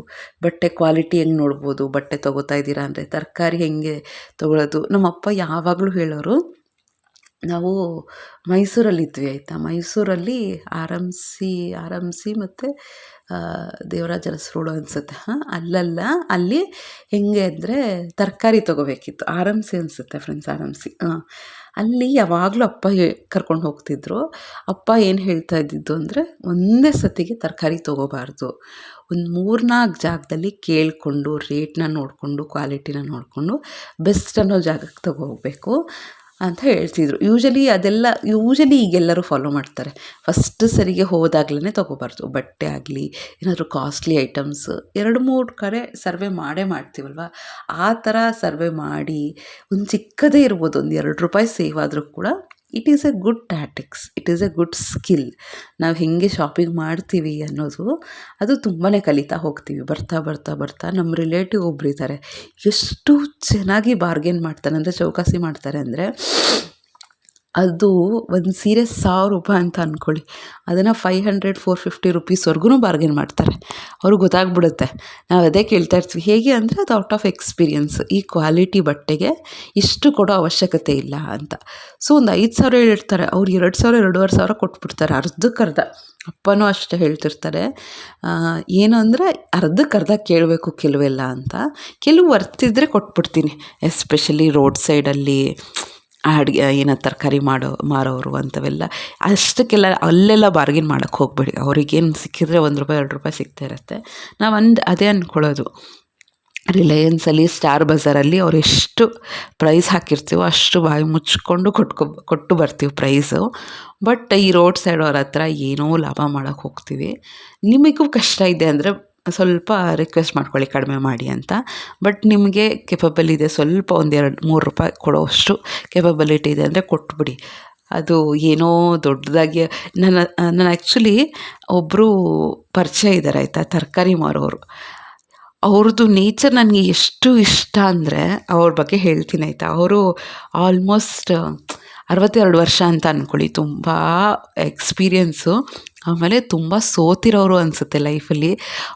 ಬಟ್ಟೆ ಕ್ವಾಲಿಟಿ ಹೆಂಗೆ ನೋಡ್ಬೋದು, ಬಟ್ಟೆ ತೊಗೋತಾ ಇದ್ದೀರಾ ಅಂದರೆ ತರಕಾರಿ ಹೆಂಗೆ ತೊಗೊಳೋದು. ನಮ್ಮಪ್ಪ ಯಾವಾಗಲೂ ಹೇಳೋರು, ನಾವು ಮೈಸೂರಲ್ಲಿದ್ವಿ, ಆಯಿತಾ. ಮೈಸೂರಲ್ಲಿ ಆರ್ ಎಮ್ ಸಿ ಮತ್ತು ದೇವರಾಜ ಅರಸ್ ರೋಡು ಅನಿಸುತ್ತೆ, ಅಲ್ಲಿ ಹೆಂಗೆ ಅಂದರೆ ತರಕಾರಿ ತೊಗೋಬೇಕಿತ್ತು. ಆರ್ ಎಮ್ ಸಿ ಅನಿಸುತ್ತೆ ಫ್ರೆಂಡ್ಸ್, ಆರ್ ಎಮ್ ಸಿ. ಅಲ್ಲಿ ಯಾವಾಗಲೂ ಅಪ್ಪ ಕರ್ಕೊಂಡು ಹೋಗ್ತಿದ್ರು. ಅಪ್ಪ ಏನು ಹೇಳ್ತಾ ಇದ್ದಿದ್ದು ಅಂದರೆ, ಒಂದೇ ಸತಿಗೆ ತರಕಾರಿ ತೊಗೋಬಾರ್ದು, ಒಂದು 3-4 ಜಾಗದಲ್ಲಿ ಕೇಳಿಕೊಂಡು, ರೇಟ್ನ ನೋಡಿಕೊಂಡು, ಕ್ವಾಲಿಟಿನ ನೋಡಿಕೊಂಡು ಬೆಸ್ಟ್ ಅನ್ನೋ ಜಾಗಕ್ಕೆ ತೊಗೋಬೇಕು ಅಂತ ಹೇಳ್ತಿದ್ರು. ಯೂಶಲಿ ಈಗೆಲ್ಲರೂ ಫಾಲೋ ಮಾಡ್ತಾರೆ. ಫಸ್ಟ್ ಸರಿಗೆ ಹೋದಾಗ್ಲೇ ತೊಗೋಬಾರ್ದು, ಬಟ್ಟೆ ಆಗಲಿ ಏನಾದರೂ ಕಾಸ್ಟ್ಲಿ ಐಟಮ್ಸ್ 2-3 ಕಡೆ ಸರ್ವೆ ಮಾಡ್ತೀವಲ್ವ, ಆ ಥರ ಸರ್ವೆ ಮಾಡಿ ಒಂದು ಚಿಕ್ಕದೇ ಇರ್ಬೋದು, ಒಂದು ₹2 ಸೇವ್ ಆದರೂ ಕೂಡ it is a good tactics, it is a good skill. ನಾವು ಹೇಗೆ ಶಾಪಿಂಗ್ ಮಾಡ್ತೀವಿ ಅನ್ನೋದು ಅದು ತುಂಬಾ ಕಲಿತಾ ಹೋಗ್ತೀವಿ. ಬರ್ತಾ ಬರ್ತಾ ಬರ್ತಾ ನಮ್ಮ ರಿಲೇಟಿವ್ ಒಬ್ರು ಇದ್ದಾರೆ, ಎಷ್ಟು ಚೆನ್ನಾಗಿ ಬಾರ್ಗೇನ್ ಮಾಡ್ತಾರೆ ಅಂದರೆ, ಚೌಕಾಸಿ ಮಾಡ್ತಾರೆ ಅಂದರೆ, ಅದು ಒಂದು ಸೀರೆ ₹1000 ಅಂತ ಅಂದ್ಕೊಳ್ಳಿ, ಅದನ್ನು 500-450 ರುಪೀಸ್ವರೆಗೂ ಬಾರ್ಗೇನ್ ಮಾಡ್ತಾರೆ. ಅವ್ರಿಗೆ ಗೊತ್ತಾಗ್ಬಿಡುತ್ತೆ. ನಾವು ಅದೇ ಕೇಳ್ತಾ ಇರ್ತೀವಿ, ಹೇಗೆ ಅಂದರೆ ಅದು ಔಟ್ ಆಫ್ ಎಕ್ಸ್ಪೀರಿಯನ್ಸ್, ಈ ಕ್ವಾಲಿಟಿ ಬಟ್ಟೆಗೆ ಇಷ್ಟು ಕೊಡೋ ಅವಶ್ಯಕತೆ ಇಲ್ಲ ಅಂತ. ಸೊ ಒಂದು 5,000 ಹೇಳಿರ್ತಾರೆ, ಅವ್ರು 2,000-2,500 ಕೊಟ್ಬಿಡ್ತಾರೆ, ಅರ್ಧಕ್ಕರ್ಧ. ಅಪ್ಪನೂ ಅಷ್ಟೇ ಹೇಳ್ತಿರ್ತಾರೆ, ಏನು ಅಂದರೆ ಅರ್ಧಕ್ಕರ್ಧ ಕೇಳಬೇಕು ಕೆಲವೆಲ್ಲ ಅಂತ. ಕೆಲವು ವರ್ತಿದ್ರೆ ಕೊಟ್ಬಿಡ್ತೀನಿ, ಎಸ್ಪೆಷಲಿ ರೋಡ್ ಸೈಡಲ್ಲಿ ತರಕಾರಿ ಮಾರೋರು ಅಂಥವೆಲ್ಲ. ಅಷ್ಟಕ್ಕೆಲ್ಲ ಅಲ್ಲೆಲ್ಲ ಬಾರ್ಗೇನ್ ಮಾಡೋಕ್ಕೆ ಹೋಗಬೇಡಿ. ಅವ್ರಿಗೇನು ಸಿಕ್ಕಿದ್ರೆ ₹1-2 ಸಿಗ್ತಾ ಇರುತ್ತೆ. ನಾವು ಅದೇ ಅಂದ್ಕೊಳ್ಳೋದು, ರಿಲಯನ್ಸಲ್ಲಿ, ಸ್ಟಾರ್ ಬಜಾರಲ್ಲಿ ಅವ್ರು ಎಷ್ಟು ಪ್ರೈಸ್ ಹಾಕಿರ್ತೀವೋ ಅಷ್ಟು ಬಾಯಿ ಮುಚ್ಕೊಂಡು ಕೊಟ್ಟು ಬರ್ತೀವಿ ಪ್ರೈಸು. ಬಟ್ ಈ ರೋಡ್ ಸೈಡ್ ಅವ್ರ ಹತ್ರ ಏನೋ ಲಾಭ ಮಾಡೋಕ್ಕೆ ಹೋಗ್ತೀವಿ. ನಿಮಗೂ ಕಷ್ಟ ಇದೆ ಅಂದರೆ ಸ್ವಲ್ಪ ರಿಕ್ವೆಸ್ಟ್ ಮಾಡ್ಕೊಳ್ಳಿ ಕಡಿಮೆ ಮಾಡಿ ಅಂತ. ಬಟ್ ನಿಮಗೆ ಕೆಪಬಲ್ ಇದೆ, ಸ್ವಲ್ಪ ₹2-3 ಕೊಡೋವಷ್ಟು ಕೆಪಬಿಲಿಟಿ ಇದೆ ಅಂದರೆ ಕೊಟ್ಬಿಡಿ. ಅದು ಏನೋ ದೊಡ್ಡದಾಗಿ ನಾನು ಆ್ಯಕ್ಚುಲಿ ಒಬ್ಬರು ಪರಿಚಯ ಇದ್ದಾರೆ, ಆಯಿತಾ, ತರಕಾರಿ ಮಾರೋರು. ಅವ್ರದ್ದು ನೇಚರ್ ನನಗೆ ಎಷ್ಟು ಇಷ್ಟ ಅಂದರೆ ಅವ್ರ ಬಗ್ಗೆ ಹೇಳ್ತೀನಿ, ಆಯಿತಾ. ಅವರು ಆಲ್ಮೋಸ್ಟ್ 62 ವರ್ಷ ಅಂತ ಅಂದ್ಕೊಳ್ಳಿ, ತುಂಬ ಎಕ್ಸ್ಪೀರಿಯೆನ್ಸು. ಆಮೇಲೆ ತುಂಬ ಸೋತಿರೋರು ಅನಿಸುತ್ತೆ ಲೈಫಲ್ಲಿ.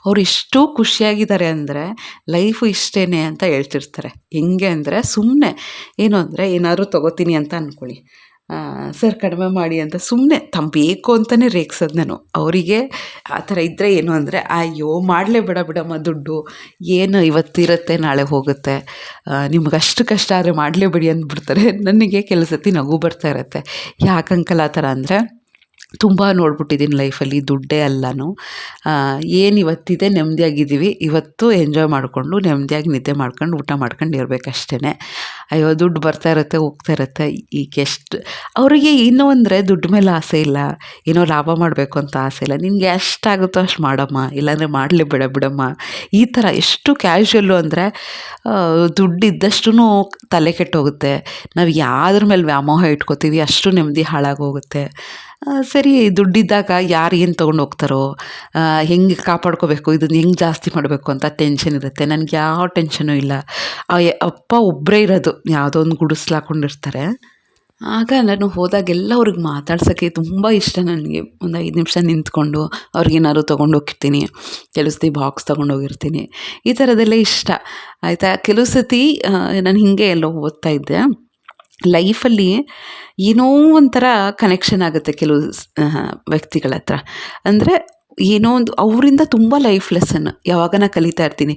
ಅವ್ರು ಎಷ್ಟು ಖುಷಿಯಾಗಿದ್ದಾರೆ ಅಂದರೆ ಲೈಫು ಇಷ್ಟೇ ಅಂತ ಹೇಳ್ತಿರ್ತಾರೆ. ಹೆಂಗೆ ಅಂದರೆ, ಸುಮ್ಮನೆ ಏನು ಅಂದರೆ ಏನಾದರೂ ತೊಗೋತೀನಿ ಅಂತ ಅಂದ್ಕೊಳ್ಳಿ, ಸರ್ ಕಡಿಮೆ ಮಾಡಿ ಅಂತ ಸುಮ್ಮನೆ ಬೇಕು ಅಂತಲೇ ರೇಗ್ಸೋದು ನಾನು ಅವರಿಗೆ. ಆ ಥರ ಇದ್ದರೆ ಏನು ಅಂದರೆ, ಅಯ್ಯೋ ಮಾಡಲೇ ಬಿಡಮ್ಮ, ದುಡ್ಡು ಏನು ಇವತ್ತಿರುತ್ತೆ ನಾಳೆ ಹೋಗುತ್ತೆ, ನಿಮ್ಗೆ ಅಷ್ಟು ಕಷ್ಟ ಆದರೆ ಮಾಡಲೇಬೇಡಿ ಅಂದ್ಬಿಡ್ತಾರೆ. ನನಗೆ ಕೆಲವು ಸತಿ ನಗು ಬರ್ತಾ ಇರುತ್ತೆ, ಯಾಕೆ ಅಂಕಲ್ ಆ ಥರ ಅಂದರೆ, ತುಂಬ ನೋಡ್ಬಿಟ್ಟಿದ್ದೀನಿ ಲೈಫಲ್ಲಿ, ದುಡ್ಡೇ ಅಲ್ಲನೂ. ಏನು ಇವತ್ತಿದೆ ನೆಮ್ಮದಿಯಾಗಿದ್ದೀವಿ, ಇವತ್ತು ಎಂಜಾಯ್ ಮಾಡಿಕೊಂಡು ನೆಮ್ಮದಿಯಾಗಿ ನಿದ್ದೆ ಮಾಡ್ಕೊಂಡು ಊಟ ಮಾಡ್ಕೊಂಡು ಇರಬೇಕಷ್ಟೇ. ಅಯ್ಯೋ ದುಡ್ಡು ಬರ್ತಾ ಇರುತ್ತೆ ಹೋಗ್ತಾ ಇರುತ್ತೆ. ಈಗ ಎಷ್ಟು ಅವರಿಗೆ ಇನ್ನೂ ಅಂದರೆ ದುಡ್ಡು ಮೇಲೆ ಆಸೆ ಇಲ್ಲ, ಏನೋ ಲಾಭ ಮಾಡಬೇಕು ಅಂತ ಆಸೆ ಇಲ್ಲ. ನಿನಗೆ ಎಷ್ಟಾಗುತ್ತೋ ಅಷ್ಟು ಮಾಡಮ್ಮ, ಇಲ್ಲಾಂದರೆ ಮಾಡಲೇ ಬಿಡಮ್ಮ, ಈ ಥರ. ಎಷ್ಟು ಕ್ಯಾಶುವಲ್ಲು ಅಂದರೆ ದುಡ್ಡು ಇದ್ದಷ್ಟು ತಲೆ ಕೆಟ್ಟೋಗುತ್ತೆ. ನಾವು ಯಾವ್ದ್ರ ಮೇಲೆ ವ್ಯಾಮೋಹ ಇಟ್ಕೋತೀವಿ ಅಷ್ಟು ನೆಮ್ಮದಿ ಹಾಳಾಗೋಗುತ್ತೆ. ಸರಿ ದುಡ್ಡಿದ್ದಾಗ ಯಾರು ಏನು ತೊಗೊಂಡು ಹೋಗ್ತಾರೋ, ಹೆಂಗೆ ಕಾಪಾಡ್ಕೋಬೇಕು, ಇದನ್ನು ಹೆಂಗೆ ಜಾಸ್ತಿ ಮಾಡಬೇಕು ಅಂತ ಟೆನ್ಷನ್ ಇರುತ್ತೆ. ನನಗೆ ಯಾವ ಟೆನ್ಷನೂ ಇಲ್ಲ. ಅಪ್ಪ ಒಬ್ಬರೇ ಇರೋದು, ಯಾವುದೋ ಒಂದು ಗುಡಿಸ್ಲು ಹಾಕ್ಕೊಂಡಿರ್ತಾರೆ. ಆಗ ನಾನು ಹೋದಾಗೆಲ್ಲ ಅವ್ರಿಗೆ ಮಾತಾಡ್ಸೋಕ್ಕೆ ತುಂಬ ಇಷ್ಟ ನನಗೆ. ಒಂದು 5 ನಿಮಿಷ ನಿಂತ್ಕೊಂಡು ಅವ್ರಿಗೇನಾದ್ರು ತೊಗೊಂಡೋಗಿರ್ತೀನಿ, ಕೆಲವು ಸತಿ ಬಾಕ್ಸ್ ತೊಗೊಂಡೋಗಿರ್ತೀನಿ, ಈ ಥರದ್ದೆಲ್ಲ ಇಷ್ಟ ಆಯಿತಾ. ಕೆಲವು ಸತಿ ನಾನು ಹೀಗೆ ಎಲ್ಲೋ ಓದ್ತಾ ಇದ್ದೆ, ಲೈಫಲ್ಲಿ ಏನೋ ಒಂಥರ ಕನೆಕ್ಷನ್ ಆಗುತ್ತೆ ಕೆಲವು ವ್ಯಕ್ತಿಗಳ ಹತ್ರ. ಅಂದರೆ ಏನೋ ಒಂದು ಅವರಿಂದ ತುಂಬ ಲೈಫ್ ಲೆಸನ್ ಯಾವಾಗ ನಾನು ಕಲಿತಾ ಇರ್ತೀನಿ.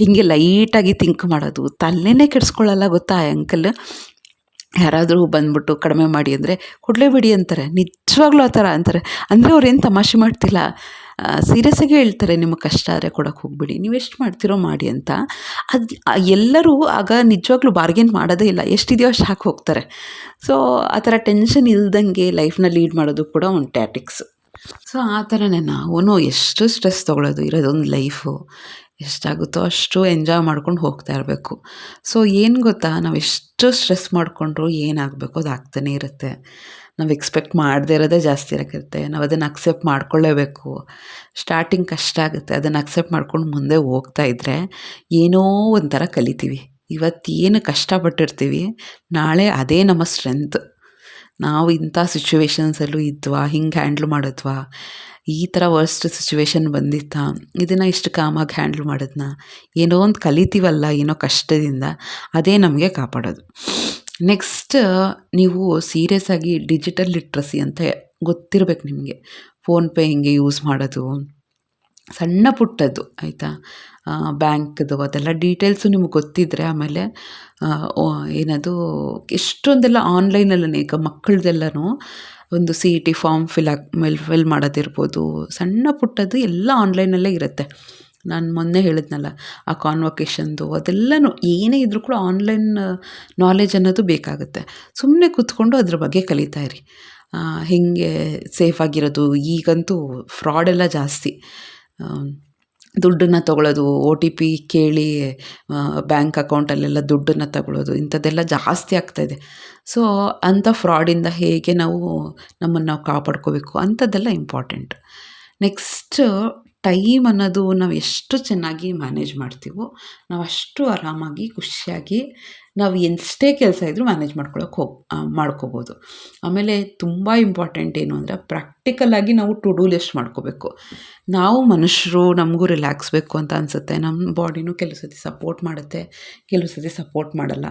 ಹೀಗೆ ಲೈಟಾಗಿ ಥಿಂಕ್ ಮಾಡೋದು, ತಲೆನೇ ಕೆಡಿಸ್ಕೊಳ್ಳಲ್ಲ ಗೊತ್ತಾ ಆ ಅಂಕಲ್. ಯಾರಾದರೂ ಬಂದ್ಬಿಟ್ಟು ಕಡಿಮೆ ಮಾಡಿ ಅಂದರೆ ಕೊಡಲೇಬೇಡಿ ಅಂತಾರೆ. ನಿಜವಾಗ್ಲೂ ಆ ಥರ ಅಂತಾರೆ. ಅಂದರೆ ಅವ್ರೇನು ತಮಾಷೆ ಮಾಡ್ತಿಲ್ಲ, ಸೀರಿಯಸ್ಸಾಗಿ ಹೇಳ್ತಾರೆ, ನಿಮಗೆ ಕಷ್ಟ ಆದರೆ ಕೊಡೋಕ್ಕೆ ಹೋಗ್ಬೇಡಿ, ನೀವು ಎಷ್ಟು ಮಾಡ್ತೀರೋ ಮಾಡಿ ಅಂತ. ಅದು ಎಲ್ಲರೂ ಆಗ ನಿಜವಾಗ್ಲೂ ಬಾರ್ಗೇನ್ ಮಾಡೋದೇ ಇಲ್ಲ, ಎಷ್ಟಿದೆಯೋ ಅಷ್ಟು ಹಾಕಿ ಹೋಗ್ತಾರೆ. ಸೊ ಆ ಥರ ಟೆನ್ಷನ್ ಇಲ್ದಂಗೆ ಲೈಫ್ನ ಲೀಡ್ ಮಾಡೋದು ಕೂಡ ಒಂದು ಟ್ಯಾಟಿಕ್ಸು. ಸೊ ಆ ಥರನೇ ನಾವು ಎಷ್ಟು ಸ್ಟ್ರೆಸ್ ತೊಗೊಳ್ಳೋದು, ಇರೋದೊಂದು ಲೈಫು, ಎಷ್ಟಾಗುತ್ತೋ ಅಷ್ಟು ಎಂಜಾಯ್ ಮಾಡ್ಕೊಂಡು ಹೋಗ್ತಾ ಇರಬೇಕು. ಸೊ ಏನು ಗೊತ್ತಾ, ನಾವು ಎಷ್ಟು ಸ್ಟ್ರೆಸ್ ಮಾಡಿಕೊಂಡ್ರೂ ಏನಾಗಬೇಕು ಅದು ಆಗ್ತಾನೇ ಇರುತ್ತೆ. ನಾವು ಎಕ್ಸ್ಪೆಕ್ಟ್ ಮಾಡದೇ ಇರೋದೇ ಜಾಸ್ತಿ ಇರುತ್ತೆ. ನಾವು ಅದನ್ನು ಅಕ್ಸೆಪ್ಟ್ ಮಾಡ್ಕೊಳ್ಳೇಬೇಕು. ಸ್ಟಾರ್ಟಿಂಗ್ ಕಷ್ಟ ಆಗುತ್ತೆ, ಅದನ್ನು ಅಕ್ಸೆಪ್ಟ್ ಮಾಡ್ಕೊಂಡು ಮುಂದೆ ಹೋಗ್ತಾ ಇದ್ದರೆ ಏನೋ ಒಂಥರ ಕಲಿತೀವಿ. ಇವತ್ತೇನು ಕಷ್ಟಪಟ್ಟಿರ್ತೀವಿ, ನಾಳೆ ಅದೇ ನಮ್ಮ ಸ್ಟ್ರೆಂತ್. ನಾವು ಇಂಥ ಸಿಚುವೇಶನ್ಸಲ್ಲೂ ಇದ್ವಾ, ಹಿಂಗೆ ಹ್ಯಾಂಡ್ಲ್ ಮಾಡಿದ್ವಾ, ಈ ಥರ ವರ್ಸ್ಟ್ ಸಿಚುವೇಶನ್ ಬಂದಿತ್ತಾ, ಇದನ್ನು ಇಷ್ಟು ಕಾಮಾಗಿ ಹ್ಯಾಂಡ್ಲ್ ಮಾಡಿದ್ನಾ, ಏನೋ ಒಂದು ಕಲಿತೀವಲ್ಲ ಏನೋ ಕಷ್ಟದಿಂದ, ಅದೇ ನಮಗೆ ಕಾಪಾಡೋದು. ನೆಕ್ಸ್ಟ್, ನೀವು ಸೀರಿಯಸ್ಸಾಗಿ ಡಿಜಿಟಲ್ ಲಿಟ್ರಸಿ ಅಂತ ಗೊತ್ತಿರಬೇಕು ನಿಮಗೆ. ಫೋನ್ಪೇ ಹಿಂಗೆ ಯೂಸ್ ಮಾಡೋದು, ಸಣ್ಣ ಪುಟ್ಟದ್ದು ಆಯಿತಾ, ಬ್ಯಾಂಕ್ದು ಅದೆಲ್ಲ ಡೀಟೇಲ್ಸು ನಿಮ್ಗೆ ಗೊತ್ತಿದ್ದರೆ, ಆಮೇಲೆ ಏನದು ಎಷ್ಟೊಂದೆಲ್ಲ ಆನ್ಲೈನಲ್ಲೇ ಈಗ ಮಕ್ಕಳದೆಲ್ಲನೂ ಒಂದು CET ಫಾರ್ಮ್ ಫಿಲ್ ಮಾಡೋದಿರ್ಬೋದು, ಸಣ್ಣ ಪುಟ್ಟದ್ದು ಎಲ್ಲ ಆನ್ಲೈನಲ್ಲೇ ಇರುತ್ತೆ. ನಾನು ಮೊನ್ನೆ ಹೇಳಿದ್ನಲ್ಲ ಆ ಕಾನ್ವೊಕೇಷನ್ದು, ಅದೆಲ್ಲನೂ ಏನೇ ಇದ್ದರೂ ಕೂಡ ಆನ್ಲೈನ್ ನಾಲೆಜ್ ಅನ್ನೋದು ಬೇಕಾಗುತ್ತೆ. ಸುಮ್ಮನೆ ಕೂತ್ಕೊಂಡು ಅದ್ರ ಬಗ್ಗೆ ಕಲಿತಾ ಇರಿ, ಹೇಗೆ ಸೇಫಾಗಿರೋದು. ಈಗಂತೂ ಫ್ರಾಡೆಲ್ಲ ಜಾಸ್ತಿ, ದುಡ್ಡನ್ನು ತೊಗೊಳ್ಳೋದು, OTP ಕೇಳಿ ಬ್ಯಾಂಕ್ ಅಕೌಂಟಲ್ಲೆಲ್ಲ ದುಡ್ಡನ್ನು ತಗೊಳ್ಳೋದು, ಇಂಥದ್ದೆಲ್ಲ ಜಾಸ್ತಿ ಆಗ್ತಾಯಿದೆ. ಸೊ ಅಂಥ ಫ್ರಾಡಿಂದ ಹೇಗೆ ನಾವು ನಮ್ಮನ್ನು ನಾವು ಕಾಪಾಡ್ಕೋಬೇಕು ಅಂಥದ್ದೆಲ್ಲ ಇಂಪಾರ್ಟೆಂಟ್. ನೆಕ್ಸ್ಟ್, ಟೈಮ್ ಅನ್ನೋದು ನಾವು ಎಷ್ಟು ಚೆನ್ನಾಗಿ ಮ್ಯಾನೇಜ್ ಮಾಡ್ತೀವೋ ನಾವು ಅಷ್ಟು ಆರಾಮಾಗಿ ಖುಷಿಯಾಗಿ ನಾವು ಎಷ್ಟೇ ಕೆಲಸ ಇದ್ದರೂ ಮ್ಯಾನೇಜ್ ಮಾಡ್ಕೋಬೋದು. ಆಮೇಲೆ ತುಂಬ ಇಂಪಾರ್ಟೆಂಟ್ ಏನು ಅಂದರೆ, ಪ್ರಾಕ್ಟಿಕಲಾಗಿ ನಾವು ಟು ಡೂ ಲಿಸ್ಟ್ ಮಾಡ್ಕೋಬೇಕು. ನಾವು ಮನುಷ್ಯರು, ನಮಗೂ ರಿಲ್ಯಾಕ್ಸ್ ಬೇಕು ಅಂತ ಅನಿಸುತ್ತೆ, ನಮ್ಮ ಬಾಡಿನೂ ಕೆಲವು ಸತಿ ಸಪೋರ್ಟ್ ಮಾಡುತ್ತೆ, ಕೆಲವು ಸತಿ ಸಪೋರ್ಟ್ ಮಾಡಲ್ಲ.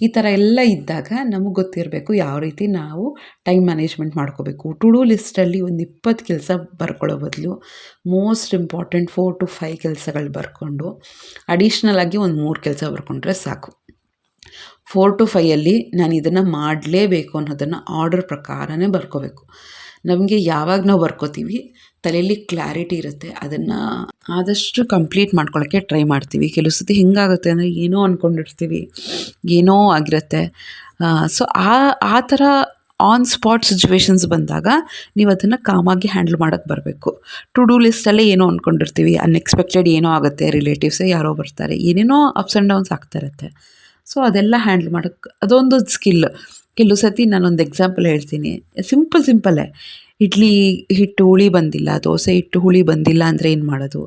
ಈ ಥರ ಎಲ್ಲ ಇದ್ದಾಗ ನಮಗೆ ಗೊತ್ತಿರಬೇಕು ಯಾವ ರೀತಿ ನಾವು ಟೈಮ್ ಮ್ಯಾನೇಜ್ಮೆಂಟ್ ಮಾಡ್ಕೋಬೇಕು. ಟು ಡೂ ಲಿಸ್ಟಲ್ಲಿ ಒಂದು 20 ಕೆಲಸ ಬರ್ಕೊಳ್ಳೋ ಬದಲು ಮೋಸ್ಟ್ ಇಂಪಾರ್ಟೆಂಟ್ 4 to 5 ಕೆಲಸಗಳು ಬರ್ಕೊಂಡು ಅಡಿಷ್ನಲಾಗಿ ಒಂದು 3 ಕೆಲಸ ಬರ್ಕೊಂಡ್ರೆ ಸಾಕು. 4 to 5 ನಾನು ಇದನ್ನು ಮಾಡಲೇಬೇಕು ಅನ್ನೋದನ್ನು ಆರ್ಡರ್ ಪ್ರಕಾರನೇ ಬರ್ಕೋಬೇಕು. ನಮಗೆ ಯಾವಾಗ ನಾವು ಬರ್ಕೋತೀವಿ ತಲೆಯಲ್ಲಿ ಕ್ಲಾರಿಟಿ ಇರುತ್ತೆ, ಅದನ್ನು ಆದಷ್ಟು ಕಂಪ್ಲೀಟ್ ಮಾಡ್ಕೊಳ್ಳೋಕ್ಕೆ ಟ್ರೈ ಮಾಡ್ತೀವಿ. ಕೆಲವು ಸತಿ ಹೆಂಗಾಗುತ್ತೆ ಅಂದರೆ, ಏನೋ ಅಂದ್ಕೊಂಡಿರ್ತೀವಿ, ಏನೋ ಆಗಿರುತ್ತೆ. ಸೊ ಆ ಥರ ಆನ್ ಸ್ಪಾಟ್ ಸಿಚುವೇಶನ್ಸ್ ಬಂದಾಗ ನೀವು ಅದನ್ನು ಕಾಮಾಗಿ ಹ್ಯಾಂಡ್ಲ್ ಮಾಡೋಕ್ಕೆ ಬರಬೇಕು. ಟು ಡೂ ಲಿಸ್ಟಲ್ಲೇ ಏನೋ ಅಂದ್ಕೊಂಡಿರ್ತೀವಿ, ಅನ್ಎಕ್ಸ್ಪೆಕ್ಟೆಡ್ ಏನೋ ಆಗುತ್ತೆ, ರಿಲೇಟಿವ್ಸೇ ಯಾರೋ ಬರ್ತಾರೆ, ಏನೇನೋ ಅಪ್ಸ್ ಆ್ಯಂಡ್ ಡೌನ್ಸ್ ಆಗ್ತಾ ಇರುತ್ತೆ. ಸೊ ಅದೆಲ್ಲ ಹ್ಯಾಂಡ್ಲ್ ಮಾಡೋಕ್ಕೆ ಅದೊಂದು ಸ್ಕಿಲ್. ಕೆಲವು ಸತಿ ನಾನೊಂದು ಎಕ್ಸಾಂಪಲ್ ಹೇಳ್ತೀನಿ, ಸಿಂಪಲ್ಲೇ. ಇಡ್ಲಿ ಹಿಟ್ಟು ಹುಳಿ ಬಂದಿಲ್ಲ, ದೋಸೆ ಹಿಟ್ಟು ಹುಳಿ ಬಂದಿಲ್ಲ ಅಂದರೆ ಏನು ಮಾಡೋದು?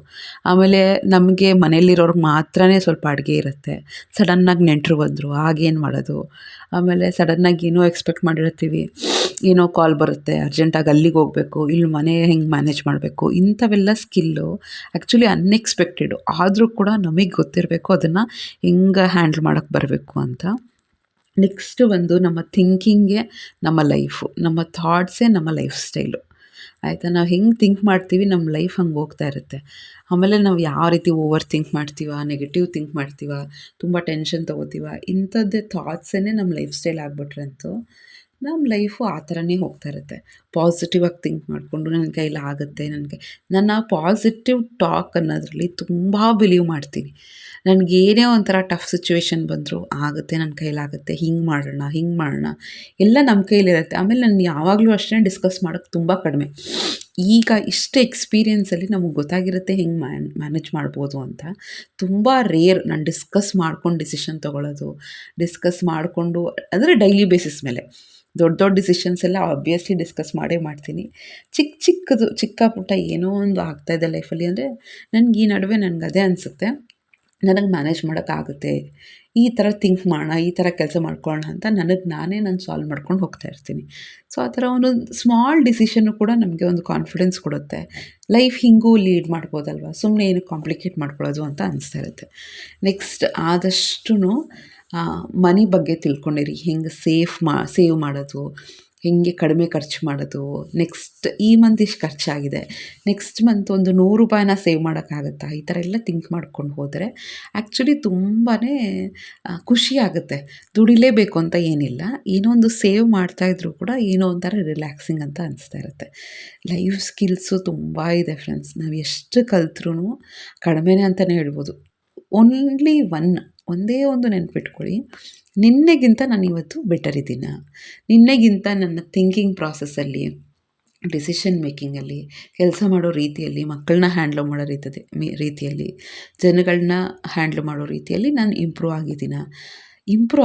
ಆಮೇಲೆ ನಮಗೆ ಮನೇಲಿರೋರ್ಗೆ ಮಾತ್ರನೇ ಸ್ವಲ್ಪ ಅಡುಗೆ ಇರುತ್ತೆ, ಸಡನ್ನಾಗಿ ನೆಂಟರು ಬಂದರು, ಆಗೇನು ಮಾಡೋದು? ಆಮೇಲೆ ಸಡನ್ನಾಗಿ ಏನೋ ಎಕ್ಸ್ಪೆಕ್ಟ್ ಮಾಡಿರ್ತೀವಿ, ಏನೋ ಕಾಲ್ ಬರುತ್ತೆ, ಅರ್ಜೆಂಟಾಗಿ ಅಲ್ಲಿಗೆ ಹೋಗಬೇಕು, ಇಲ್ಲಿ ಮನೆ ಹೆಂಗೆ ಮ್ಯಾನೇಜ್ ಮಾಡಬೇಕು, ಇಂಥವೆಲ್ಲ ಸ್ಕಿಲ್ಲು ಆ್ಯಕ್ಚುಲಿ ಅನ್ಎಕ್ಸ್ಪೆಕ್ಟೆಡು. ಆದರೂ ಕೂಡ ನಮಗೆ ಗೊತ್ತಿರಬೇಕು ಅದನ್ನು ಹೆಂಗೆ ಹ್ಯಾಂಡ್ಲ್ ಮಾಡೋಕ್ಕೆ ಬರಬೇಕು ಅಂತ. ನೆಕ್ಸ್ಟ್ ಒಂದು ನಮ್ಮ ಥಿಂಕಿಂಗೇ ನಮ್ಮ ಲೈಫು, ನಮ್ಮ ಥಾಟ್ಸೇ ನಮ್ಮ ಲೈಫ್ ಸ್ಟೈಲು ಆಯಿತಾ. ನಾವು ಹೆಂಗೆ ಥಿಂಕ್ ಮಾಡ್ತೀವಿ ನಮ್ಮ ಲೈಫ್ ಹಂಗೆ ಹೋಗ್ತಾ ಇರುತ್ತೆ. ಆಮೇಲೆ ನಾವು ಯಾವ ರೀತಿ ಓವರ್ ಥಿಂಕ್ ಮಾಡ್ತೀವ, ನೆಗೆಟಿವ್ ಥಿಂಕ್ ಮಾಡ್ತೀವ, ತುಂಬ ಟೆನ್ಷನ್ ತೊಗೋತೀವ, ಇಂಥದ್ದೇ ಥಾಟ್ಸೇ ನಮ್ಮ ಲೈಫ್ ಸ್ಟೈಲ್ ಆಗಿಬಿಟ್ರಂತೂ ನಮ್ಮ ಲೈಫು ಆ ಥರನೇ ಹೋಗ್ತಾ ಇರುತ್ತೆ. ಪಾಸಿಟಿವ್ ಆಗಿ ಥಿಂಕ್ ಮಾಡಿಕೊಂಡು ನನ್ನ ಕೈಲಿ ಆಗುತ್ತೆ, ನನ್ನ ಪಾಸಿಟಿವ್ ಟಾಕ್ ಅನ್ನೋದ್ರಲ್ಲಿ ತುಂಬ ಬಿಲೀವ್ ಮಾಡ್ತೀನಿ. ನನಗೇನೇ ಒಂಥರ ಟಫ್ ಸಿಚುವೇಶನ್ ಬಂದರೂ ಆಗುತ್ತೆ, ನನ್ನ ಕೈಲಾಗುತ್ತೆ, ಹಿಂಗೆ ಮಾಡೋಣ ಎಲ್ಲ ನಮ್ಮ ಕೈಲಿರುತ್ತೆ. ಆಮೇಲೆ ನಾನು ಯಾವಾಗಲೂ ಅಷ್ಟೇ ಡಿಸ್ಕಸ್ ಮಾಡೋಕ್ಕೆ ತುಂಬ ಕಡಿಮೆ. ಈಗ ಇಷ್ಟು ಎಕ್ಸ್ಪೀರಿಯೆನ್ಸಲ್ಲಿ ನಮಗೆ ಗೊತ್ತಾಗಿರುತ್ತೆ ಹೆಂಗೆ ಮ್ಯಾನೇಜ್ ಮಾಡ್ಬೋದು ಅಂತ. ತುಂಬ ರೇರ್ ನಾನು ಡಿಸ್ಕಸ್ ಮಾಡ್ಕೊಂಡು ಡಿಸಿಷನ್ ತೊಗೊಳ್ಳೋದು, ಡಿಸ್ಕಸ್ ಮಾಡಿಕೊಂಡು ಅಂದರೆ ಡೈಲಿ ಬೇಸಿಸ್ ಮೇಲೆ. ದೊಡ್ಡ ದೊಡ್ಡ ಡಿಸಿಷನ್ಸ್ ಎಲ್ಲ ಆಬ್ವಿಯಸ್ಲಿ ಡಿಸ್ಕಸ್ ಮಾಡೇ ಮಾಡ್ತೀನಿ. ಚಿಕ್ಕದು ಚಿಕ್ಕ ಪುಟ್ಟ ಏನೋ ಒಂದು ಆಗ್ತಾಯಿದೆ ಲೈಫಲ್ಲಿ ಅಂದರೆ ನನಗೆ ಈ ನಡುವೆ ನನಗೆ ಅದೇ ಅನಿಸುತ್ತೆ, ನನಗೆ ಮ್ಯಾನೇಜ್ ಮಾಡೋಕ್ಕಾಗುತ್ತೆ, ಈ ಥರ ಥಿಂಕ್ ಮಾಡೋಣ, ಈ ಥರ ಕೆಲಸ ಮಾಡ್ಕೊಳ್ಳೋಣ ಅಂತ ನಾನು ಸಾಲ್ವ್ ಮಾಡ್ಕೊಂಡು ಹೋಗ್ತಾ ಇರ್ತೀನಿ. ಸೊ ಆ ಥರ ಒಂದೊಂದು ಸ್ಮಾಲ್ ಡಿಸಿಷನ್ನು ಕೂಡ ನಮಗೆ ಒಂದು ಕಾನ್ಫಿಡೆನ್ಸ್ ಕೊಡುತ್ತೆ. ಲೈಫ್ ಹಿಂಗೂ ಲೀಡ್ ಮಾಡ್ಬೋದಲ್ವ, ಸುಮ್ಮನೆ ಏನಕ್ಕೆ ಕಾಂಪ್ಲಿಕೇಟ್ ಮಾಡ್ಕೊಳ್ಳೋದು ಅಂತ ಅನಿಸ್ತಾ ಇರುತ್ತೆ. ನೆಕ್ಸ್ಟ್ ಆದಷ್ಟು ಮನಿ ಬಗ್ಗೆ ತಿಳ್ಕೊಂಡಿರಿ. ಹೆಂಗೆ ಸೇವ್ ಮಾಡೋದು, ಹೆಂಗೆ ಕಡಿಮೆ ಖರ್ಚು ಮಾಡೋದು. ನೆಕ್ಸ್ಟ್ ಈ ಮಂತ್ ಇಷ್ಟು ಖರ್ಚಾಗಿದೆ, ನೆಕ್ಸ್ಟ್ ಮಂತ್ ಒಂದು ₹100 ಸೇವ್ ಮಾಡೋಕ್ಕಾಗತ್ತಾ, ಈ ಥರ ಎಲ್ಲ ಥಿಂಕ್ ಮಾಡ್ಕೊಂಡು ಹೋದರೆ ಆ್ಯಕ್ಚುಲಿ ತುಂಬಾ ಖುಷಿ ಆಗುತ್ತೆ. ದುಡಿಲೇಬೇಕು ಅಂತ ಏನಿಲ್ಲ, ಏನೋ ಒಂದು ಸೇವ್ ಮಾಡ್ತಾಯಿದ್ರು ಕೂಡ ಏನೋ ಒಂಥರ ರಿಲ್ಯಾಕ್ಸಿಂಗ್ ಅಂತ ಅನಿಸ್ತಾ ಇರುತ್ತೆ. ಲೈಫ್ ಸ್ಕಿಲ್ಸು ತುಂಬ ಇದೆ ಫ್ರೆಂಡ್ಸ್. ನಾವು ಎಷ್ಟು ಕಲ್ತ್ರೂ ಕಡಿಮೆನೇ ಅಂತಲೇ ಹೇಳ್ಬೋದು. ಒಂದೇ ಒಂದು ನೆನ್ಪಿಟ್ಕೊಳ್ಳಿ, ನಿನ್ನೆಗಿಂತ ನಾನು ಇವತ್ತು ಬೆಟರ್ ಇದ್ದೀನ, ನಿನ್ನೆಗಿಂತ ನನ್ನ ಥಿಂಕಿಂಗ್ ಪ್ರಾಸೆಸ್ಸಲ್ಲಿ, ಡಿಸಿಷನ್ ಮೇಕಿಂಗಲ್ಲಿ, ಕೆಲಸ ಮಾಡೋ ರೀತಿಯಲ್ಲಿ, ಮಕ್ಕಳನ್ನ ಹ್ಯಾಂಡ್ಲ್ ಮಾಡೋ ರೀತಿಯಲ್ಲಿ, ಜನಗಳನ್ನ ಹ್ಯಾಂಡ್ಲ್ ಮಾಡೋ ರೀತಿಯಲ್ಲಿ ನಾನು ಇಂಪ್ರೂವ್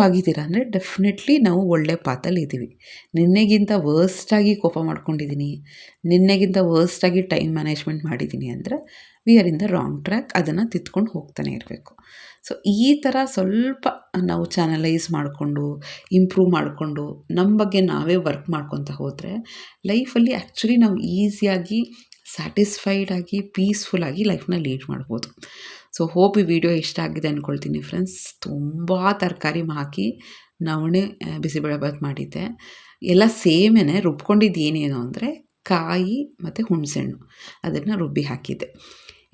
ಆಗಿದ್ದೀರಾ ಅಂದರೆ ಡೆಫಿನೆಟ್ಲಿ ನಾವು ಒಳ್ಳೆ ಪಾತಲ್ಲಿ ಇದ್ದೀವಿ. ನಿನ್ನೆಗಿಂತ ವರ್ಸ್ಟಾಗಿ ಕೋಪ ಮಾಡ್ಕೊಂಡಿದ್ದೀನಿ, ನಿನ್ನೆಗಿಂತ ವರ್ಸ್ಟಾಗಿ ಟೈಮ್ ಮ್ಯಾನೇಜ್ಮೆಂಟ್ ಮಾಡಿದ್ದೀನಿ ಅಂದರೆ we are in the wrong track. ಅದನ್ನು ತಿದ್ಕೊಂಡು ಹೋಗ್ತಾನೆ ಇರಬೇಕು. ಸೊ ಈ ಥರ ಸ್ವಲ್ಪ ನಾವು ಚಾನಲೈಸ್ ಮಾಡಿಕೊಂಡು, ಇಂಪ್ರೂವ್ ಮಾಡಿಕೊಂಡು, ನಮ್ಮ ಬಗ್ಗೆ ನಾವೇ ವರ್ಕ್ ಮಾಡ್ಕೊತ ಹೋದರೆ ಲೈಫಲ್ಲಿ ಆ್ಯಕ್ಚುಲಿ ನಾವು ಈಸಿಯಾಗಿ ಸ್ಯಾಟಿಸ್ಫೈಡಾಗಿ ಪೀಸ್ಫುಲ್ಲಾಗಿ ಲೈಫ್ನ ಲೀಡ್ ಮಾಡ್ಬೋದು. ಸೊ ಹೋಪ್ ಈ ವಿಡಿಯೋ ಇಷ್ಟ ಆಗಿದೆ ಅಂದ್ಕೊಳ್ತೀನಿ ಫ್ರೆಂಡ್ಸ್. ತುಂಬ ತರಕಾರಿ ಹಾಕಿ ನವಣೆ ಬಿಸಿಬೇಳೆಭಾತ್ ಮಾಡಿದ್ದೆ. ಎಲ್ಲ ಸೇಮೇನೆ, ರುಬ್ಕೊಂಡಿದ್ದು ಏನೇನು ಅಂದರೆ ಕಾಯಿ ಮತ್ತು ಹುಣಸೆಹಣ್ಣು ಅದನ್ನು ರುಬ್ಬಿ ಹಾಕಿದ್ದೆ.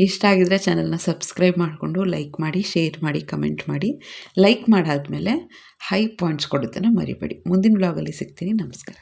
ಇಷ್ಟ ಆಗಿದ್ರೆ ಚಾನಲ್ನ ಸಬ್ಸ್ಕ್ರೈಬ್ ಮಾಡಿಕೊಂಡು ಲೈಕ್ ಮಾಡಿ, ಶೇರ್ ಮಾಡಿ, ಕಮೆಂಟ್ ಮಾಡಿ. ಲೈಕ್ ಮಾಡಾದಮೇಲೆ ಹೈ ಪಾಯಿಂಟ್ಸ್ ಕೊಡೋದನ್ನು ಮರಿಬೇಡಿ. ಮುಂದಿನ ವ್ಲಾಗಲ್ಲಿ ಸಿಗ್ತೀನಿ. ನಮಸ್ಕಾರ.